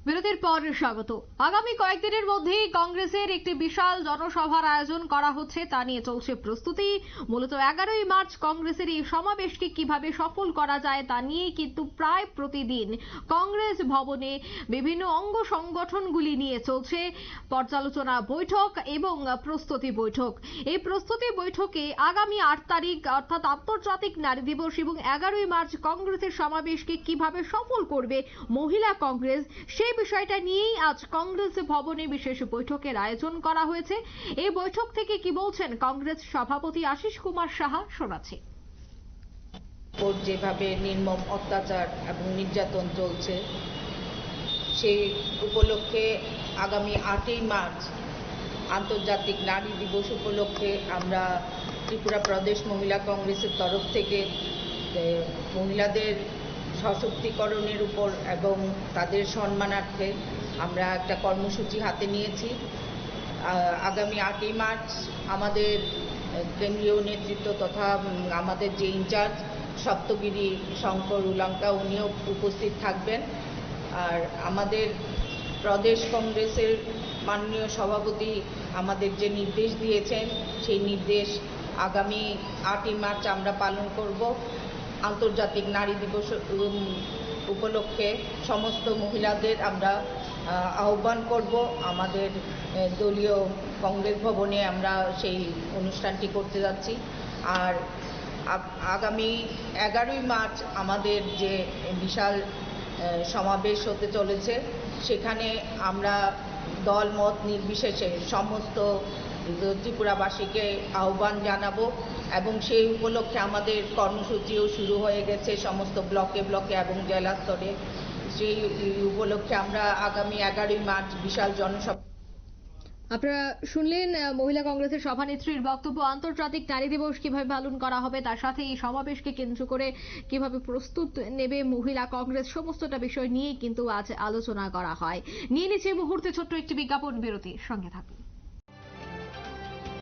বিরতির পর স্বাগত। আগামী কয়েকদিনের মধ্যেই কংগ্রেসের একটি বিশাল জনসভার আয়োজন করা হচ্ছে, তা নিয়ে চলছে প্রস্তুতি। মূলত 11ই মার্চ কংগ্রেসের এই সমাবেশকে কিভাবে সফল করা যায় তা নিয়ে কিন্তু প্রায় প্রতিদিন কংগ্রেস ভবনে বিভিন্ন অঙ্গ সংগঠনগুলি নিয়ে চলছে পর্যালোচনা বৈঠক এবং প্রস্তুতি বৈঠক। এই প্রস্তুতি বৈঠকে আগামী 8 তারিখ অর্থাৎ আন্তর্জাতিক নারী দিবস এবং 11ই মার্চ কংগ্রেসের সমাবেশকে কিভাবে সফল করবে মহিলা কংগ্রেস, সেই বিষয়টা নিয়েই আজ কংগ্রেস ভবনে বিশেষ বৈঠকের আয়োজন করা হয়েছে। এই বৈঠক থেকে কি বলছেন কংগ্রেস সভাপতি আশিস কুমার সাহা, শোনাচ্ছি। যেভাবে নির্মম অত্যাচার এবং নির্যাতন চলছে, সেই উপলক্ষে আগামী 8ই মার্চ আন্তর্জাতিক নারী দিবস উপলক্ষে আমরা ত্রিপুরা প্রদেশ মহিলা কংগ্রেসের তরফ থেকে মহিলাদের সশক্তিকরণের উপর এবং তাদের সম্মানার্থে আমরা একটা কর্মসূচি হাতে নিয়েছি। আগামী 8ই মার্চ আমাদের কেন্দ্রীয় নেতৃত্ব তথা আমাদের যে ইনচার্জ সপ্তগিরি শঙ্কর উলাঙ্কা উনিও উপস্থিত থাকবেন। আর আমাদের প্রদেশ কংগ্রেসের মাননীয় সভাপতি আমাদের যে নির্দেশ দিয়েছেন, সেই নির্দেশ আগামী 8ই মার্চ আমরা পালন করব। আন্তর্জাতিক নারী দিবস উপলক্ষে সমস্ত মহিলাদের আমরা আহ্বান করব। আমাদের দলীয় কংগ্রেস ভবনে আমরা সেই অনুষ্ঠানটি করতে যাচ্ছি। আর আগামী 11ই মার্চ আমাদের যে বিশাল সমাবেশ হতে চলেছে, সেখানে আমরা দল মত নির্বিশেষে সমস্ত ত্রিপুরাবাসীকে আহ্বান জানাবো এবং সেই উপলক্ষে আমাদের কর্মসূচিও শুরু হয়ে গেছে সমস্ত ব্লকে ব্লকে এবং জেলা স্তরে। সেই উপলক্ষে আমরা আগামী 11ই মার্চ বিশাল জনসভা। আপনারা শুনলেন মহিলা কংগ্রেসের সভানেত্রীর বক্তব্য। আন্তর্জাতিক নারী দিবস কিভাবে পালন করা হবে, তার সাথে এই সমাবেশকে কেন্দ্র করে কিভাবে প্রস্তুত নেবে মহিলা কংগ্রেস, সমস্তটা বিষয় নিয়েই কিন্তু আজ আলোচনা করা হয়। নিয়ে নিচ্ছে মুহূর্তে ছোট্ট একটি বিজ্ঞাপন বিরতি, সঙ্গে থাকুন।